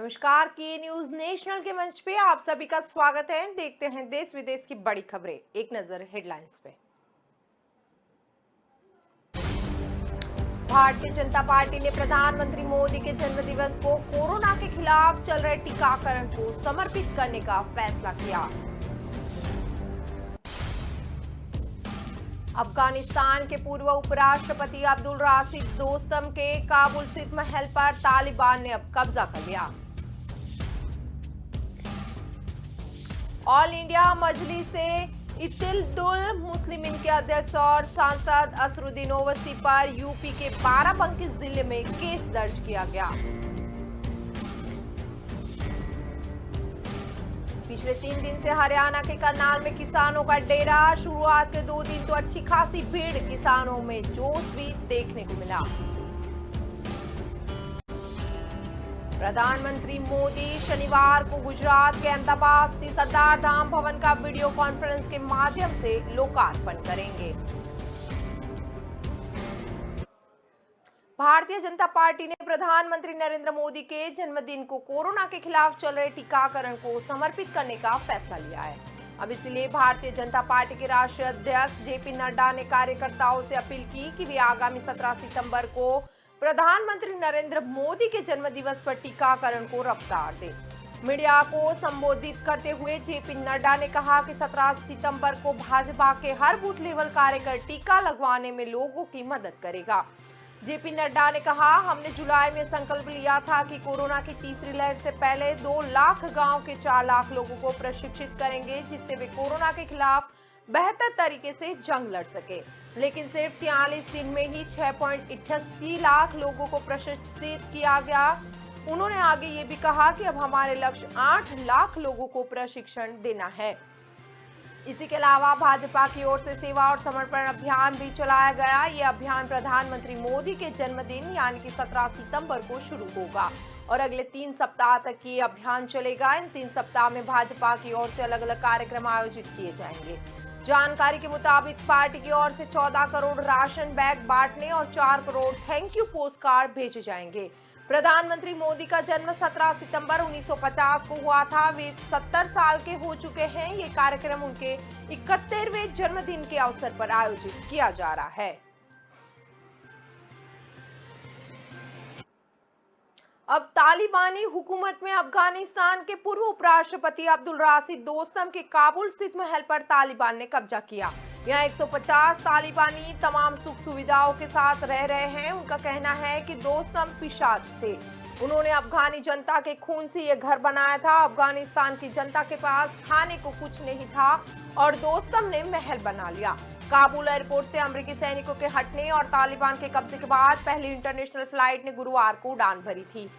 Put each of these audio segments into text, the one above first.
नमस्कार। के news national के मंच पे आप सभी का स्वागत है। देखते हैं देश विदेश की बड़ी खबरें। एक नजर हेडलाइंस पे। भारतीय जनता पार्टी ने प्रधानमंत्री मोदी के जन्मदिवस को कोरोना के खिलाफ चल रहे टीकाकरण को समर्पित करने का फैसला किया। अफगानिस्तान के पूर्व उपराष्ट्रपति अब्दुल राशिद दोस्तम के काबुल स्थित महल पर तालिबान ने अब कब्जा कर लिया। ऑल इंडिया मजलिस इत्तेहादुल मुस्लिमीन के अध्यक्ष और सांसद असरुद्दीन ओवैसी पर यूपी के बाराबंकी जिले में केस दर्ज किया गया। पिछले 3 दिन से हरियाणा के करनाल में किसानों का डेरा। शुरुआत के 2 दिन तो अच्छी खासी भीड़, किसानों में जोश भी देखने को मिला। प्रधानमंत्री मोदी शनिवार को गुजरात के अहमदाबाद स्थित सरदार धाम भवन का वीडियो कॉन्फ्रेंस के माध्यम से लोकार्पण करेंगे। भारतीय जनता पार्टी ने प्रधानमंत्री नरेंद्र मोदी के जन्मदिन को कोरोना के खिलाफ चल रहे टीकाकरण को समर्पित करने का फैसला लिया है। अब इसलिए भारतीय जनता पार्टी के राष्ट्रीय अध्यक्ष जेपी नड्डा ने कार्यकर्ताओं से अपील की कि वे आगामी 17 सितंबर को प्रधानमंत्री नरेंद्र मोदी के जन्मदिवस पर टीकाकरण को रफ्तार दें। मीडिया को संबोधित करते हुए जेपी नड्डा ने कहा कि 17 सितंबर को भाजपा के हर बूथ लेवल कार्यकर टीका लगवाने में लोगों की मदद करेगा। जेपी नड्डा ने कहा, हमने जुलाई में संकल्प लिया था कि कोरोना की तीसरी लहर से पहले 2 लाख गांव के 4 लाख लोगों को प्रशिक्षित करेंगे, जिससे वे कोरोना के खिलाफ बेहतर तरीके से जंग लड़ सके। लेकिन सिर्फ 43 दिन में ही 6.88 लाख लोगों को प्रशिक्षित किया गया। उन्होंने आगे ये भी कहा कि अब हमारे लक्ष्य 8 लाख लोगों को प्रशिक्षण देना है। इसी के अलावा भाजपा की ओर से सेवा और समर्पण अभियान भी चलाया गया। ये अभियान प्रधानमंत्री मोदी के जन्मदिन यानी कि 17 सितंबर को शुरू होगा और अगले 3 सप्ताह तक ये अभियान चलेगा। इन 3 सप्ताह में भाजपा की ओर से अलग अलग कार्यक्रम आयोजित किए जाएंगे। जानकारी के मुताबिक पार्टी की ओर से 14 करोड़ राशन बैग बांटने और 4 crore thank you post card भेजे जाएंगे। प्रधानमंत्री मोदी का जन्म 17 सितंबर 1950 को हुआ था। वे 70 साल के हो चुके हैं। ये कार्यक्रम उनके 71वें जन्मदिन के अवसर पर आयोजित किया जा रहा है। अब तालिबानी हुकूमत में अफगानिस्तान के पूर्व उपराष्ट्रपति अब्दुल राशिद दोस्तम के काबुल स्थित महल पर तालिबान ने कब्जा किया। यहाँ 150 तालिबानी तमाम सुख सुविधाओं के साथ रह रहे हैं। उनका कहना है कि दोस्तम पिशाच थे। उन्होंने अफगानी जनता के खून से यह घर बनाया था। अफगानिस्तान की जनता के पास खाने को कुछ नहीं था और दोस्तम ने महल बना लिया। काबुल एयरपोर्ट से अमेरिकी सैनिकों के हटने और तालिबान के कब्जे के बाद पहली इंटरनेशनल फ्लाइट ने गुरुवार को उड़ान भरी थी।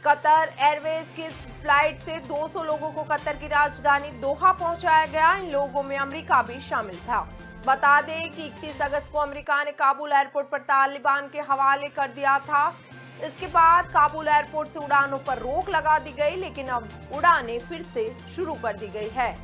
कतर एयरवेज की फ्लाइट से 200 लोगों को कतर की राजधानी दोहा पहुंचाया गया। इन लोगों में अमेरिका भी शामिल था। बता दें कि 31 अगस्त को अमेरिका ने काबुल एयरपोर्ट पर तालिबान के हवाले कर दिया था। इसके बाद काबुल एयरपोर्ट से उड़ानों पर रोक लगा दी गई, लेकिन अब उड़ानें फिर से शुरू कर दी गई है।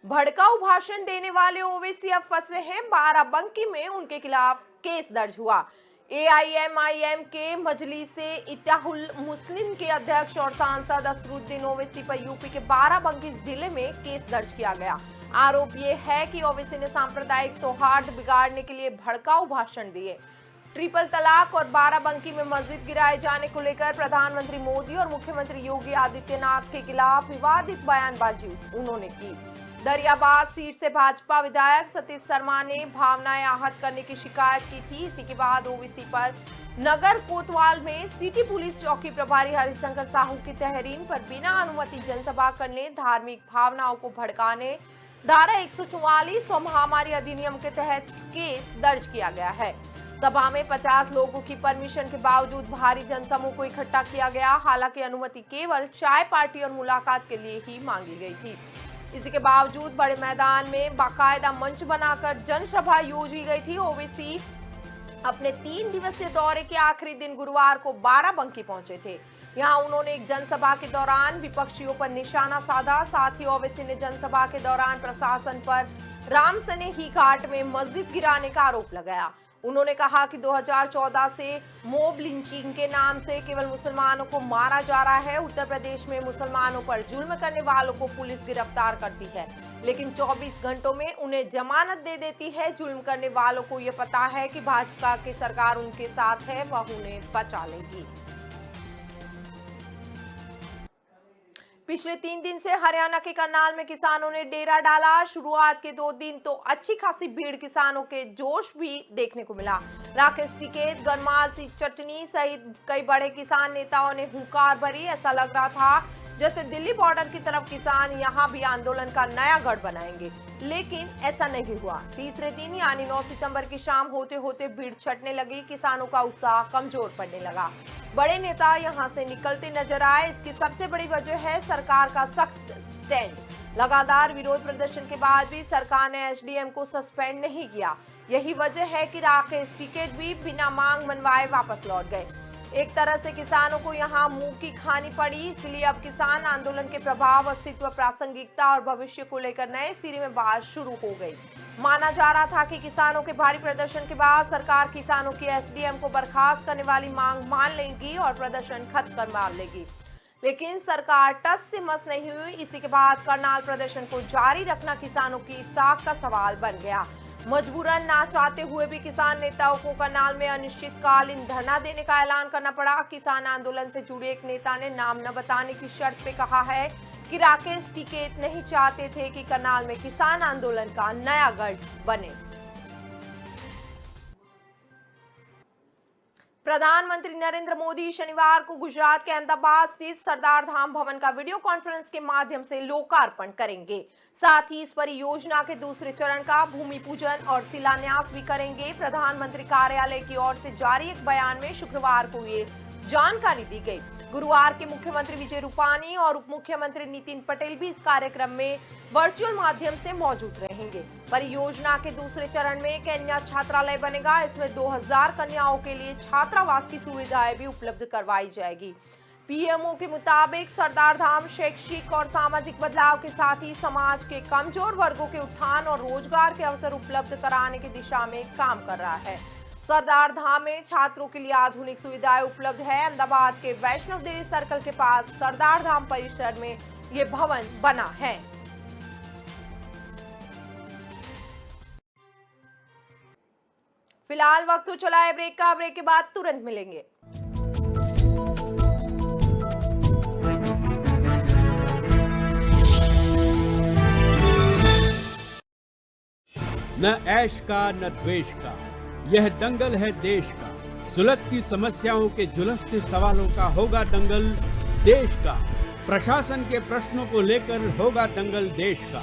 भड़काऊ भाषण देने वाले ओवैसी अब फंसे हैं। बाराबंकी में उनके खिलाफ केस दर्ज हुआ। एआईएमआईएम के मजलिस इत्तेहादुल मुस्लिमीन के अध्यक्ष और सांसद असरुद्दीन ओवैसी पर यूपी के बाराबंकी जिले में केस दर्ज किया गया। आरोप ये है कि ओवैसी ने सांप्रदायिक सौहार्द बिगाड़ने के लिए भड़काऊ भाषण दिए। ट्रिपल तलाक और बाराबंकी में मस्जिद गिराए जाने को लेकर प्रधानमंत्री मोदी और मुख्यमंत्री योगी आदित्यनाथ के खिलाफ विवादित बयानबाजी उन्होंने की। दरियाबाद सीट से भाजपा विधायक सतीश शर्मा ने भावनाएं आहत करने की शिकायत की थी। इसी के बाद ओवैसी पर नगर कोतवाल में सिटी पुलिस चौकी प्रभारी हरिशंकर साहू की तहरीर पर बिना अनुमति जनसभा करने, धार्मिक भावनाओं को भड़काने, धारा 144 और महामारी अधिनियम के तहत केस दर्ज किया गया है। सभा में 50 लोगों की परमिशन के बावजूद भारी जनसमूह को इकट्ठा किया गया। हालांकि अनुमति केवल चाय पार्टी और मुलाकात के लिए ही मांगी गई थी। इसी के बावजूद बड़े मैदान में बाकायदा मंच बनाकर जनसभा योजी गई थी। ओवैसी अपने 3 दिवसीय दौरे के आखिरी दिन गुरुवार को बाराबंकी पहुंचे थे। यहां उन्होंने एक जनसभा के दौरान विपक्षियों पर निशाना साधा। साथ ही ओवैसी ने जनसभा के दौरान प्रशासन पर रामसने ही घाट में मस्जिद गिराने का आरोप लगाया। उन्होंने कहा कि 2014 से मॉब लिंचिंग के नाम से केवल मुसलमानों को मारा जा रहा है। उत्तर प्रदेश में मुसलमानों पर जुल्म करने वालों को पुलिस गिरफ्तार करती है, लेकिन 24 घंटों में उन्हें जमानत दे देती है। जुल्म करने वालों को यह पता है कि भाजपा की सरकार उनके साथ है, वह उन्हें बचा लेगी। पिछले 3 दिन से हरियाणा के करनाल में किसानों ने डेरा डाला। शुरुआत के 2 दिन तो अच्छी खासी भीड़, किसानों के जोश भी देखने को मिला। राकेश टिकैत, गरमाल सिंह चटनी सहित कई बड़े किसान नेताओं ने हुंकार भरी। ऐसा लग रहा था जैसे दिल्ली बॉर्डर की तरफ किसान यहां भी आंदोलन का नया गढ़ बनाएंगे, लेकिन ऐसा नहीं हुआ। तीसरे दिन यानी 9 सितंबर की शाम होते होते भीड़ छटने लगी। किसानों का उत्साह कमजोर पड़ने लगा। बड़े नेता यहां से निकलते नजर आए। इसकी सबसे बड़ी वजह है सरकार का सख्त स्टैंड। लगातार विरोध प्रदर्शन के बाद भी सरकार ने एसडीएम को सस्पेंड नहीं किया। यही वजह है कि राकेश टिकैत भी बिना मांग मनवाए वापस लौट गए। एक तरह से किसानों को यहां मुंह की खानी पड़ी। इसलिए अब किसान आंदोलन के प्रभाव, अस्तित्व, प्रासंगिकता और भविष्य को लेकर नए सिरे में बात शुरू हो गई। माना जा रहा था कि किसानों के भारी प्रदर्शन के बाद सरकार किसानों की एसडीएम को बर्खास्त करने वाली मांग मान लेगी और प्रदर्शन खत्म करवा लेगी, लेकिन सरकार टस से मस नहीं हुई। इसी के बाद करनाल प्रदर्शन को जारी रखना किसानों की साख का सवाल बन गया। मजबूरन ना चाहते हुए भी किसान नेताओं को करनाल में अनिश्चितकालीन धरना देने का ऐलान करना पड़ा। किसान आंदोलन से जुड़े एक नेता ने नाम न बताने की शर्त पे कहा है कि राकेश टिकैत नहीं चाहते थे कि करनाल में किसान आंदोलन का नया गढ़ बने। प्रधानमंत्री नरेंद्र मोदी शनिवार को गुजरात के अहमदाबाद स्थित सरदार धाम भवन का वीडियो कॉन्फ्रेंस के माध्यम से लोकार्पण करेंगे। साथ ही इस परियोजना के दूसरे चरण का भूमि पूजन और शिलान्यास भी करेंगे। प्रधानमंत्री कार्यालय की ओर से जारी एक बयान में शुक्रवार को ये जानकारी दी गई। गुरुवार के मुख्यमंत्री विजय रूपानी और उप मुख्यमंत्री नितिन पटेल भी इस कार्यक्रम में वर्चुअल माध्यम से मौजूद रहेंगे। परियोजना के दूसरे चरण में कन्या छात्रालय बनेगा। इसमें 2000 कन्याओं के लिए छात्रावास की सुविधाएं भी उपलब्ध करवाई जाएगी। पीएमओ के मुताबिक सरदार धाम शैक्षिक और सामाजिक बदलाव के साथ ही समाज के कमजोर वर्गों के उत्थान और रोजगार के अवसर उपलब्ध कराने की दिशा में काम कर रहा है। सरदार धाम में छात्रों के लिए आधुनिक सुविधाएं उपलब्ध है। अहमदाबाद के वैष्णव देवी सर्कल के पास सरदार धाम परिसर में ये भवन बना है। फिलहाल वक्त तो चला है ब्रेक का। ब्रेक के बाद तुरंत मिलेंगे। न ऐश का न द्वेष का, यह दंगल है देश का। सुलगती समस्याओं के जुलसते सवालों का होगा दंगल देश का। प्रशासन के प्रश्नों को लेकर होगा दंगल देश का।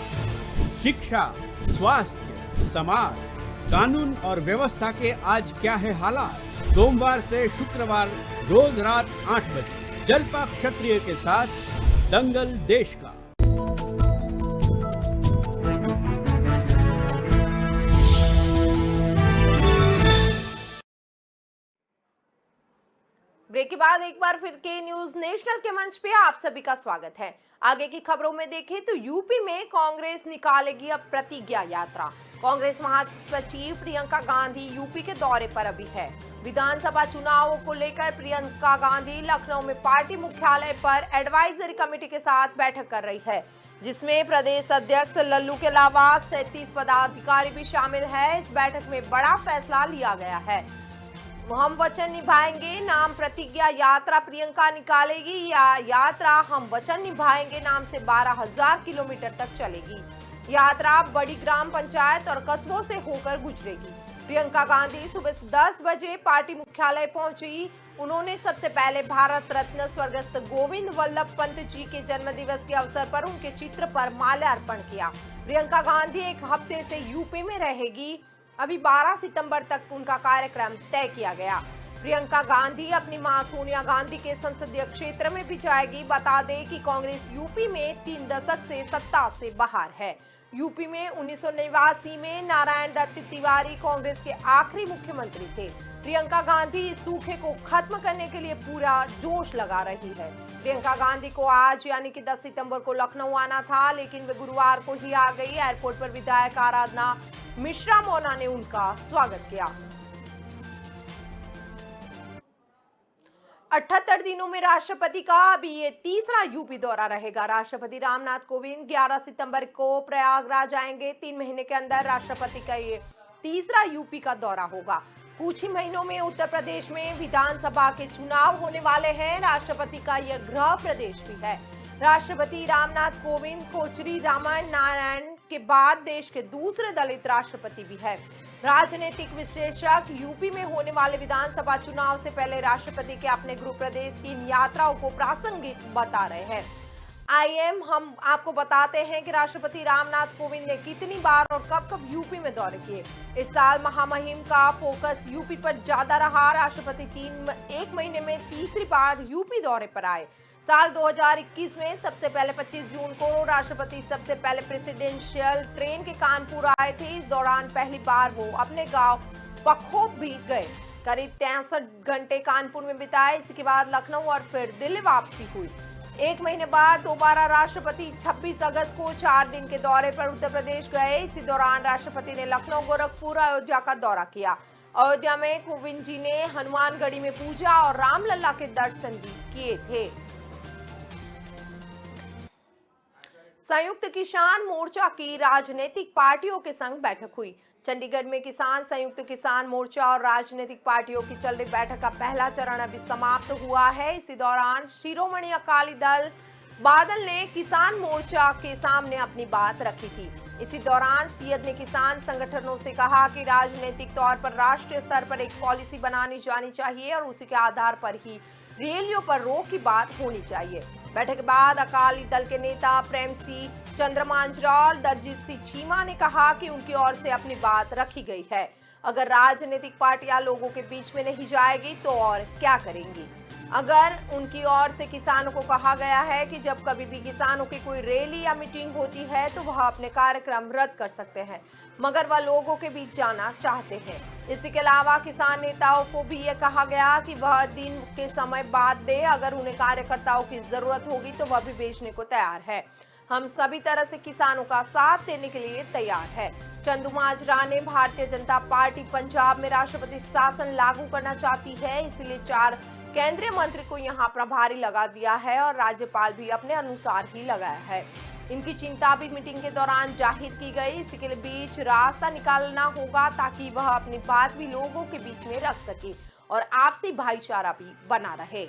शिक्षा, स्वास्थ्य, समाज, कानून और व्यवस्था के आज क्या है हालात। सोमवार से शुक्रवार रोज रात 8 बजे जलपा क्षत्रिय के साथ दंगल देश का। ब्रेक के बाद एक बार फिर के न्यूज नेशनल के मंच पे आप सभी का स्वागत है। आगे की खबरों में देखें तो यूपी में कांग्रेस निकालेगी अब प्रतिज्ञा यात्रा। कांग्रेस महासचिव प्रियंका गांधी यूपी के दौरे पर अभी है। विधानसभा चुनावों को लेकर प्रियंका गांधी लखनऊ में पार्टी मुख्यालय पर एडवाइजरी कमेटी के साथ बैठक कर रही है, जिसमें प्रदेश अध्यक्ष लल्लू के अलावा 37 पदाधिकारी भी शामिल है। इस बैठक में बड़ा फैसला लिया गया है। हम वचन निभाएंगे नाम प्रतिज्ञा यात्रा प्रियंका निकालेगी। या यात्रा हम वचन निभाएंगे नाम से 12,000 किलोमीटर तक चलेगी। यात्रा बड़ी ग्राम पंचायत और कस्बों से होकर गुजरेगी। प्रियंका गांधी सुबह 10 बजे पार्टी मुख्यालय पहुंची। उन्होंने सबसे पहले भारत रत्न स्वर्गस्थ गोविंद वल्लभ पंत जी के जन्मदिवस के अवसर पर उनके चित्र पर माल्यार्पण किया। प्रियंका गांधी एक हफ्ते से यूपी में रहेगी। अभी 12 सितंबर तक उनका कार्यक्रम तय किया गया। प्रियंका गांधी अपनी मां सोनिया गांधी के संसदीय क्षेत्र में भी जाएगी। बता दें कि कांग्रेस यूपी में 3 दशक से सत्ता से बाहर है। यूपी में 1989 में नारायण दत्त तिवारी कांग्रेस के आखिरी मुख्यमंत्री थे। प्रियंका गांधी इस सूखे को खत्म करने के लिए पूरा जोश लगा रही है। प्रियंका गांधी को आज यानी कि 10 सितंबर को लखनऊ आना था, लेकिन वे गुरुवार को ही आ गई। एयरपोर्ट पर विधायक आराधना मिश्रा मोना ने उनका स्वागत किया। 78 दिनों में राष्ट्रपति का अभी ये तीसरा यूपी दौरा रहेगा। राष्ट्रपति रामनाथ कोविंद 11 सितंबर को प्रयागराज आएंगे। 3 महीने के अंदर राष्ट्रपति का ये तीसरा यूपी का दौरा होगा। कुछ ही महीनों में उत्तर प्रदेश में विधानसभा के चुनाव होने वाले हैं। राष्ट्रपति का यह गृह प्रदेश भी है। राष्ट्रपति रामनाथ कोविंद कोचरी रामायण नारायण के बाद देश के दूसरे दलित राष्ट्रपति भी है। राजनीतिक विश्लेषक यूपी में होने वाले विधानसभा चुनाव से पहले राष्ट्रपति के अपने गृह प्रदेश की इन यात्राओं को प्रासंगिक बता रहे हैं। हम आपको बताते हैं कि राष्ट्रपति रामनाथ कोविंद ने कितनी बार और कब कब यूपी में दौरे किए। इस साल महामहिम का फोकस यूपी पर ज्यादा रहा। राष्ट्रपति एक महीने में तीसरी बार यूपी दौरे पर आए। साल 2021 में सबसे पहले 25 जून को राष्ट्रपति सबसे पहले प्रेसिडेंशियल ट्रेन के कानपुर आए थे। इस दौरान पहली बार वो अपने गांव पखोब भी गए। करीब 63 घंटे कानपुर में बिताए। इसके बाद लखनऊ और फिर दिल्ली वापसी हुई। एक महीने बाद दोबारा राष्ट्रपति 26 अगस्त को 4 दिन के दौरे पर उत्तर प्रदेश गए। इसी दौरान राष्ट्रपति ने लखनऊ, गोरखपुर, अयोध्या का दौरा किया। अयोध्या में कोविंद जी ने हनुमानगढ़ी में पूजा और रामलला के दर्शन भी किए थे। संयुक्त किसान मोर्चा की राजनीतिक पार्टियों के संग बैठक हुई। चंडीगढ़ में किसान संयुक्त किसान मोर्चा और राजनीतिक पार्टियों की चल रही बैठक का पहला चरण अभी समाप्त हुआ है। इसी दौरान शिरोमणि अकाली दल बादल ने किसान मोर्चा के सामने अपनी बात रखी थी। इसी दौरान सीएम ने किसान संगठनों से कहा कि राजनीतिक तौर पर राष्ट्रीय स्तर पर एक पॉलिसी बनानी जानी चाहिए और उसी के आधार पर ही रैलियों पर रोक की बात होनी चाहिए। बैठक के बाद अकाली दल के नेता प्रेम सिंह चंद्रमांजरा और दलजीत सिंह चीमा ने कहा कि उनकी ओर से अपनी बात रखी गई है। अगर राजनीतिक पार्टियां लोगों के बीच में नहीं जाएगी तो और क्या करेंगी। अगर उनकी ओर से किसानों को कहा गया है कि जब कभी भी किसानों की कोई रैली या मीटिंग होती है तो वह अपने कार्यक्रम रद्द कर सकते हैं, मगर वह लोगों के बीच जाना चाहते हैं। इसी के अलावा किसान नेताओं को भी ये कहा गया कि वह दिन के समय बाद दे। अगर उन्हें कार्यकर्ताओं की जरूरत होगी तो वह भी बेचने को तैयार है। हम सभी तरह से किसानों का साथ देने के लिए तैयार है। चंद्रमांजरा ने भारतीय जनता पार्टी पंजाब में राष्ट्रपति शासन लागू करना चाहती है, इसलिए 4 केंद्रीय मंत्री को यहां प्रभारी लगा दिया है और राज्यपाल भी अपने अनुसार ही लगाया है। इनकी चिंता भी मीटिंग के दौरान जाहिर की गई। इसी के बीच रास्ता निकालना होगा ताकि वह अपनी बात भी लोगों के बीच में रख सके और आपसी भाईचारा भी बना रहे।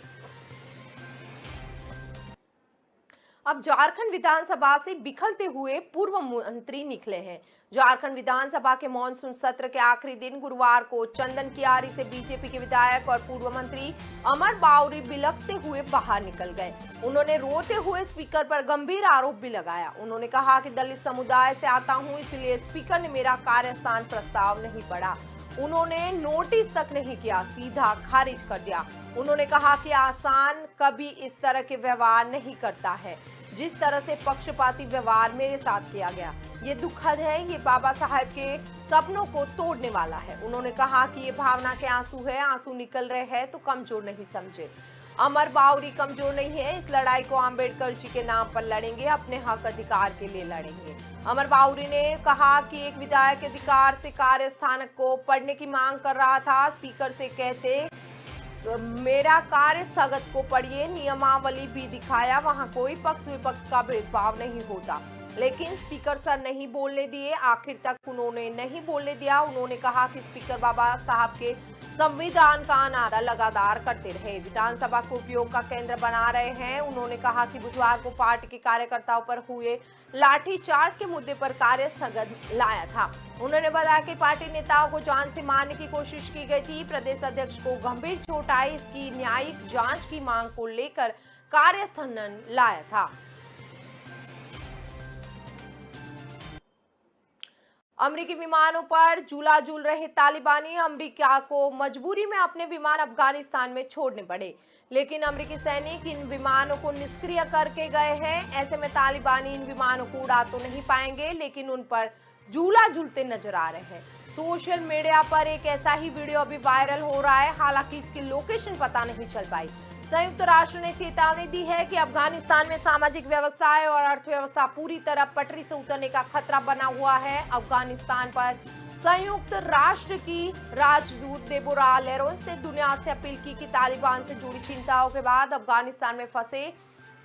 अब झारखंड विधानसभा से बिखरते हुए पूर्व मंत्री निकले हैं। झारखंड विधानसभा के मॉनसून सत्र के आखिरी दिन गुरुवार को चंदन कियारी से बीजेपी के विधायक और पूर्व मंत्री अमर बाउरी बिलखते हुए बाहर निकल गए। उन्होंने रोते हुए स्पीकर पर गंभीर आरोप भी लगाया। उन्होंने कहा कि दलित समुदाय से आता हूं, इसलिए स्पीकर ने मेरा कार्यस्थान प्रस्ताव नहीं पढ़ा। उन्होंने नोटिस तक नहीं किया, सीधा खारिज कर दिया। उन्होंने कहा कि आसान कभी इस तरह के व्यवहार नहीं करता है जिस तरह से पक्षपाती व्यवहार मेरे साथ किया गया। ये दुखद है, ये बाबा साहब के सपनों को तोड़ने वाला है। उन्होंने कहा कि ये भावना के आंसू है, आंसू निकल रहे हैं तो कमजोर नहीं समझे। अमर बाउरी कमजोर नहीं है, इस लड़ाई को अंबेडकर जी के नाम पर लड़ेंगे, अपने हक अधिकार के लिए लड़ेंगे। अमर बाउरी ने कहा कि एक विधायक अधिकार से कार्यस्थान को पढ़ने की मांग कर रहा था। स्पीकर से कहते मेरा कार्य स्थगित को पढ़िए, नियमावली भी दिखाया, वहां कोई पक्ष विपक्ष का भेदभाव नहीं होता, लेकिन स्पीकर सर नहीं बोलने दिए। आखिर तक उन्होंने नहीं बोलने दिया। उन्होंने कहा कि स्पीकर बाबा साहब के संविधान का नारा लगातार करते रहे, विधानसभा को उपयोग का केंद्र बना रहे हैं। उन्होंने कहा कि बुधवार को पार्टी के कार्यकर्ताओं पर हुए लाठीचार्ज के मुद्दे पर कार्य स्थगित लाया था। उन्होंने बताया कि पार्टी नेताओं को जान से मारने की कोशिश की गई थी। प्रदेश अध्यक्ष को गंभीर चोट आई, इसकी न्यायिक जांच की मांग को लेकर कार्यस्थगन लाया था। अमेरिकी विमानों पर झूला झूल रहे तालिबानी, अमेरिका को मजबूरी में अपने विमान अफगानिस्तान में छोड़ने पड़े, लेकिन अमेरिकी सैनिक इन विमानों को निष्क्रिय करके गए हैं। ऐसे में तालिबानी इन विमानों को उड़ा तो नहीं पाएंगे, लेकिन उन पर झूला झूलते नजर आ रहे हैं। सोशल मीडिया पर एक ऐसा ही वीडियो अभी वायरल हो रहा है, हालांकि इसकी लोकेशन पता नहीं चल पाई। संयुक्त राष्ट्र ने चेतावनी दी है कि अफगानिस्तान में सामाजिक व्यवस्थाएं और अर्थव्यवस्था पूरी तरह पटरी से उतरने का खतरा बना हुआ है। अफगानिस्तान पर संयुक्त राष्ट्र की राजदूत देबोरा लेरोस ने दुनिया से अपील की कि तालिबान से जुड़ी चिंताओं के बाद अफगानिस्तान में फंसे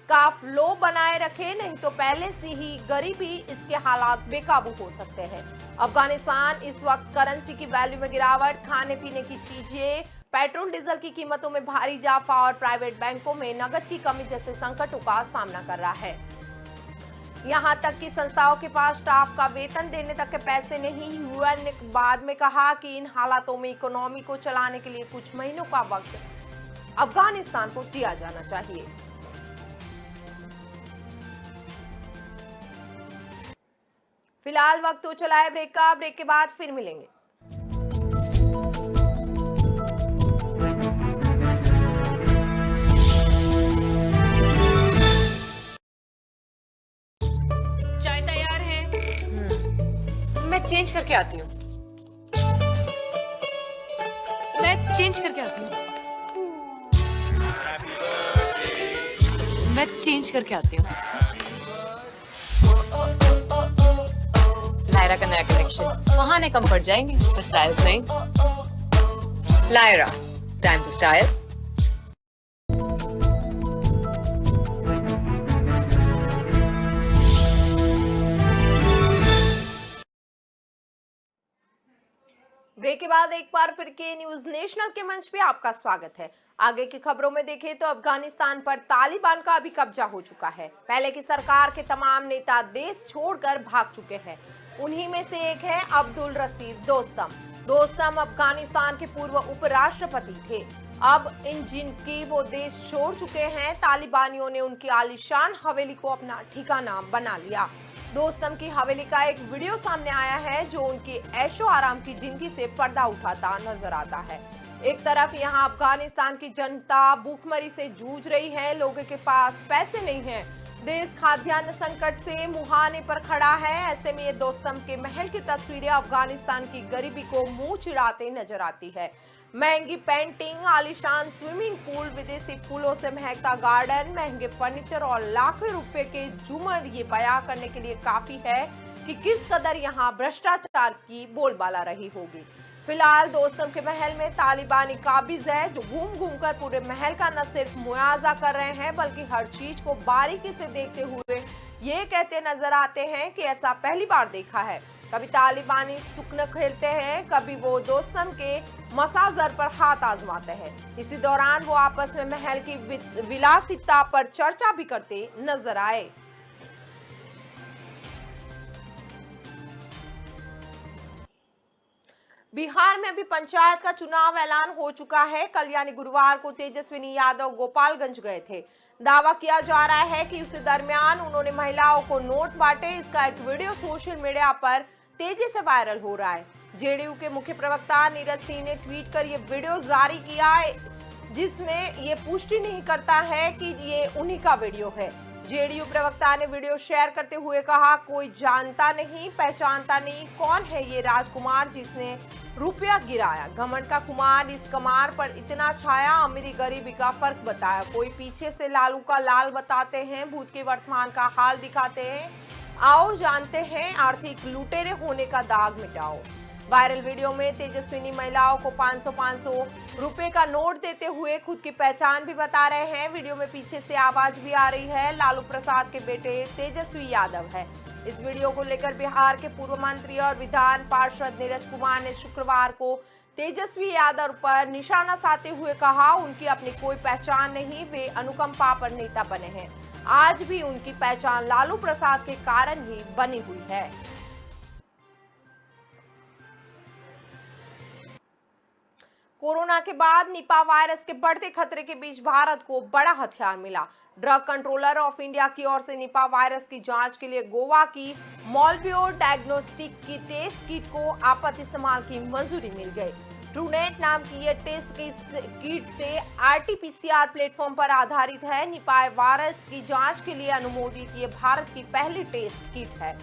का फ्लो बनाए रखे, नहीं तो पहले से ही गरीबी इसके हालात बेकाबू हो सकते हैं। अफगानिस्तान इस वक्त करेंसी की वैल्यू में गिरावट, खाने पीने की चीजें, पेट्रोल डीजल की कीमतों में भारी इजाफा और प्राइवेट बैंकों में नकद की कमी जैसे संकटों का सामना कर रहा है। यहां तक कि संस्थाओं के पास स्टाफ का वेतन देने तक के पैसे नहीं। यूएन ने बाद में कहा कि इन हालातों में इकोनॉमी को चलाने के लिए कुछ महीनों का वक्त अफगानिस्तान को दिया जाना चाहिए। फिलहाल वक्त तो चला है ब्रेक का, ब्रेक के बाद फिर मिलेंगे। चाय तैयार है। मैं चेंज करके आती हूँ। मैं चेंज करके आती हूँ। लायरा का नया कलेक्शन, बहाने कम पड़ जाएंगे पर स्टाइल्स नहीं। Lyra, time to style. Break के बाद एक बार फिर के न्यूज नेशनल के मंच पे आपका स्वागत है। आगे की खबरों में देखें तो अफगानिस्तान पर तालिबान का अभी कब्जा हो चुका है। पहले की सरकार के तमाम नेता देश छोड़कर भाग चुके हैं। उन्हीं में से एक है अब्दुल रशीद दोस्तम। दोस्तम अफगानिस्तान के पूर्व उपराष्ट्रपति थे। अब इन जिनकी वो देश छोड़ चुके हैं, तालिबानियों ने उनकी आलीशान हवेली को अपना ठिकाना बना लिया। दोस्तम की हवेली का एक वीडियो सामने आया है जो उनकी ऐशो आराम की जिंदगी से पर्दा उठाता नजर आता है। एक तरफ यहाँ अफगानिस्तान की जनता भूखमरी से जूझ रही है, लोगों के पास पैसे नहीं है, देश खाद्यान्न संकट से मुहाने पर खड़ा है। ऐसे में ये दोस्तम के महल की तस्वीरें अफगानिस्तान की गरीबी को मुंह चिढ़ाते नजर आती है। महंगी पेंटिंग, आलीशान स्विमिंग पूल, विदेशी फूलों से महकता गार्डन, महंगे फर्नीचर और लाखों रुपए के झूमर ये बयां करने के लिए काफी है कि किस कदर यहाँ भ्रष्टाचार की बोलबाला रही होगी। फिलहाल दोस्तम के महल में तालिबानी काबिज है जो घूम घूम कर पूरे महल का न सिर्फ मुआवजा कर रहे हैं बल्कि हर चीज को बारीकी से देखते हुए ये कहते नजर आते हैं कि ऐसा पहली बार देखा है। कभी तालिबानी सुकन खेलते हैं, कभी वो दोस्तम के मसाजर पर हाथ आजमाते हैं। इसी दौरान वो आपस में महल की विलासिता पर चर्चा भी करते नजर आए। बिहार में अभी पंचायत का चुनाव ऐलान हो चुका है। कल यानी गुरुवार को तेजस्विनी यादव गोपालगंज गए थे। दावा किया जा रहा है कि उसी दरमियान उन्होंने महिलाओं को नोट बांटे। इसका एक वीडियो सोशल मीडिया पर तेजी से वायरल हो रहा है। जेडीयू के मुख्य प्रवक्ता नीरज सिंह ने ट्वीट कर ये वीडियो जारी किया, जिसमें ये पुष्टि नहीं करता है कि ये उन्हीं का वीडियो है। जेडीयू प्रवक्ता ने वीडियो शेयर करते हुए कहा, कोई जानता नहीं, पहचानता नहीं, कौन है ये राजकुमार जिसने रुपया गिराया। घमंड का कुमार इस कमार पर इतना छाया, अमीरी गरीबी का फर्क बताया। कोई पीछे से लालू का लाल बताते हैं, भूत के वर्तमान का हाल दिखाते हैं। आओ जानते हैं आर्थिक लुटेरे होने का दाग मिटाओ। वायरल वीडियो में तेजस्विनी महिलाओं को 500-500 रुपए का नोट देते हुए खुद की पहचान भी बता रहे हैं। वीडियो में पीछे से आवाज भी आ रही है, लालू प्रसाद के बेटे तेजस्वी यादव है। इस वीडियो को लेकर बिहार के पूर्व मंत्री और विधान पार्षद नीरज कुमार ने शुक्रवार को तेजस्वी यादव पर निशाना साधते हुए कहा, उनकी अपनी कोई पहचान नहीं, वे अनुकंपा पर नेता बने हैं। आज भी उनकी पहचान लालू प्रसाद के कारण ही बनी हुई है। कोरोना के बाद निपा वायरस के बढ़ते खतरे के बीच भारत को बड़ा हथियार मिला। ड्रग कंट्रोलर ऑफ इंडिया की ओर से निपा वायरस की जांच के लिए गोवा की मॉलबियो डायग्नोस्टिक की टेस्ट किट को आपात इस्तेमाल की मंजूरी मिल गई। ट्रूनेट नाम की यह टेस्ट किट से RT-PCR प्लेटफॉर्म पर आधारित है। निपा वायरस की जांच के लिए अनुमोदित ये भारत की पहली टेस्ट किट है।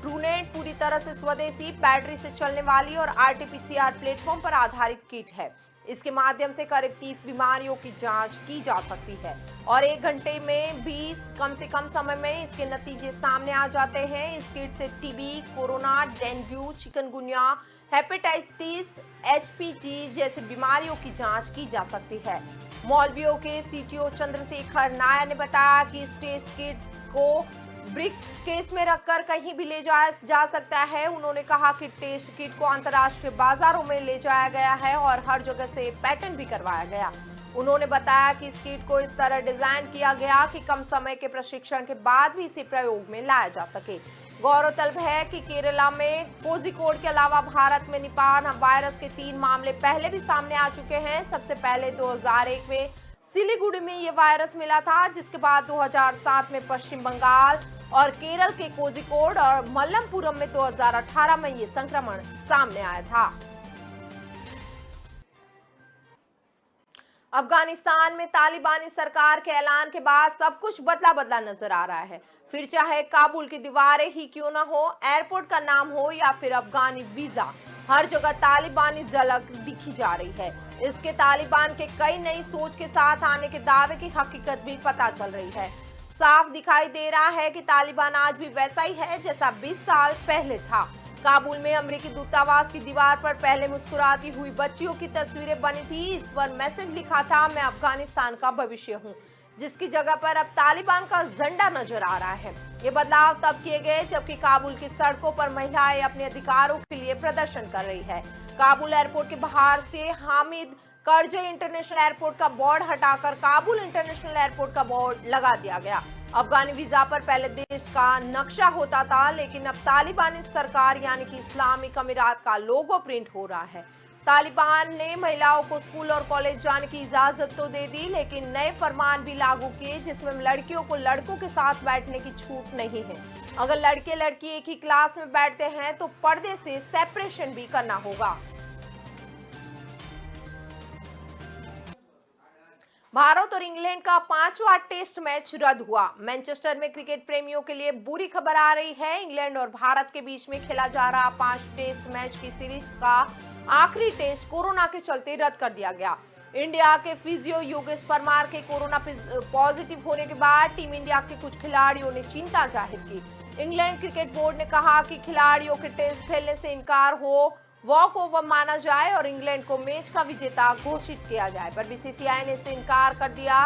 ट्रूनेट पूरी तरह से स्वदेशी बैटरी से चलने वाली और RT-PCR प्लेटफॉर्म पर आधारित किट है। इसके माध्यम से करीब 30 बीमारियों की जांच की जा सकती है और 1 घंटे में 20 कम से कम समय में इसके नतीजे सामने आ जाते हैं। इस किट से TB, corona, dengue, chikungunya, hepatitis, HPG जैसी बीमारियों की जांच की जा सकती है। मौलवियों के सीटीओ चंद्रशेखर नायर ने बताया कि इस टेस्ट किट को ब्रिक केस में रखकर कहीं भी ले जाया जा सकता है। उन्होंने कहा कि टेस्ट किट को अंतर्राष्ट्रीय बाजारों में ले जाया गया है और हर जगह से पेटेंट भी करवाया गया। उन्होंने बताया कि इस किट को इस तरह डिजाइन किया गया कि कम समय के प्रशिक्षण के बाद भी इसे प्रयोग में लाया जा सके। गौरतलब है कि केरला में कोझिकोड के अलावा भारत में निपाह वायरस के 3 मामले पहले भी सामने आ चुके हैं। सबसे पहले 2001 में सिलीगुड़ी में ये वायरस मिला था, जिसके बाद 2007 में पश्चिम बंगाल और केरल के कोझिकोड और मल्लमपुरम में 2018 में ये संक्रमण सामने आया था। अफगानिस्तान में तालिबानी सरकार के ऐलान के बाद सब कुछ बदला बदला नजर आ रहा है। फिर चाहे काबुल की दीवारें ही क्यों ना हो, एयरपोर्ट का नाम हो या फिर अफगानी वीजा, हर जगह तालिबानी झलक दिखी जा रही है। इसके तालिबान के कई नई सोच के साथ आने के दावे की हकीकत भी पता चल रही है। साफ दिखाई दे रहा है कि तालिबान आज भी वैसा ही है जैसा 20 साल पहले था। काबुल में अमेरिकी दूतावास की दीवार पर पहले मुस्कुराती हुई बच्चियों की तस्वीरें बनी थी। इस पर मैसेज लिखा था, मैं अफगानिस्तान का भविष्य हूं, जिसकी जगह पर अब तालिबान का झंडा नजर आ रहा है। ये बदलाव तब किए गए जबकि काबुल की सड़कों पर महिलाएं अपने अधिकारों के लिए प्रदर्शन कर रही है। काबुल एयरपोर्ट के बाहर से हामिद करजई इंटरनेशनल एयरपोर्ट का बोर्ड हटाकर काबुल इंटरनेशनल एयरपोर्ट का बोर्ड लगा दिया गया। अफगानी वीजा पर पहले देश का नक्शा होता था, लेकिन अब तालिबानी सरकार यानी कि इस्लामिक अमीरात का लोगो प्रिंट हो रहा है। तालिबान ने महिलाओं को स्कूल और कॉलेज जाने की इजाजत तो दे दी, लेकिन नए फरमान भी लागू किए जिसमें लड़कियों को लड़कों के साथ बैठने की छूट नहीं है। अगर लड़के लड़की एक ही क्लास में बैठते हैं तो पर्दे से सेपरेशन भी करना होगा। भारत और इंग्लैंड का 5वां टेस्ट मैच रद्द हुआ। मैनचेस्टर में क्रिकेट प्रेमियों के लिए बुरी खबर आ रही है। इंग्लैंड और भारत के बीच में खेला जा रहा 5 टेस्ट मैच की सीरीज का आखिरी टेस्ट कोरोना के चलते रद्द कर दिया गया। इंडिया के फिजियो योगेश परमार के कोरोना पॉजिटिव होने के बाद टीम इंडिया के कुछ खिलाड़ियों ने चिंता जाहिर की। इंग्लैंड क्रिकेट बोर्ड ने कहा कि खिलाड़ियों के टेस्ट खेलने से इनकार हो वॉक ओवर माना जाए और इंग्लैंड को मैच का विजेता घोषित किया जाए, पर बीसीसीआई ने इससे इनकार कर दिया।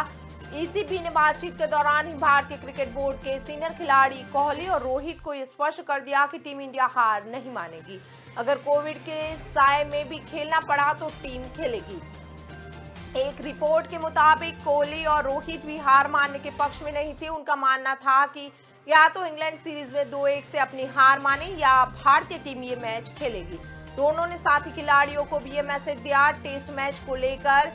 ईसीबी ने बातचीत के दौरान ही भारतीय क्रिकेट बोर्ड के सीनियर खिलाड़ी कोहली और रोहित को यह स्पष्ट कर दिया कि टीम इंडिया हार नहीं मानेगी। अगर कोविड के साए में भी खेलना पड़ा तो टीम खेलेगी। एक रिपोर्ट के मुताबिक कोहली और रोहित भी हार मानने के पक्ष में नहीं थे। उनका मानना था कि या तो इंग्लैंड सीरीज में 2-1 से अपनी हार माने या भारतीय टीम ये मैच खेलेगी। दोनों ने साथी खिलाड़ियों को भी ये मैसेज दिया। टेस्ट मैच को लेकर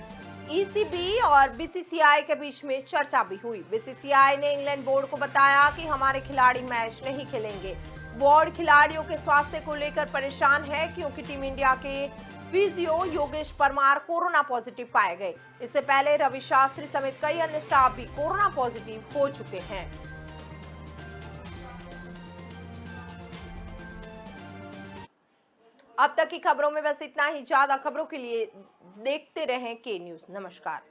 ईसीबी और बीसीसीआई के बीच में चर्चा भी हुई। बीसीसीआई ने इंग्लैंड बोर्ड को बताया कि हमारे खिलाड़ी मैच नहीं खेलेंगे। बोर्ड खिलाड़ियों के स्वास्थ्य को लेकर परेशान है क्योंकि टीम इंडिया के physio Yogesh Parmar corona positive पाए गए। इससे पहले रवि शास्त्री समेत कई अन्य स्टाफ भी कोरोना पॉजिटिव हो चुके हैं। अब तक की खबरों में बस इतना ही। ज्यादा खबरों के लिए देखते रहें के न्यूज। नमस्कार।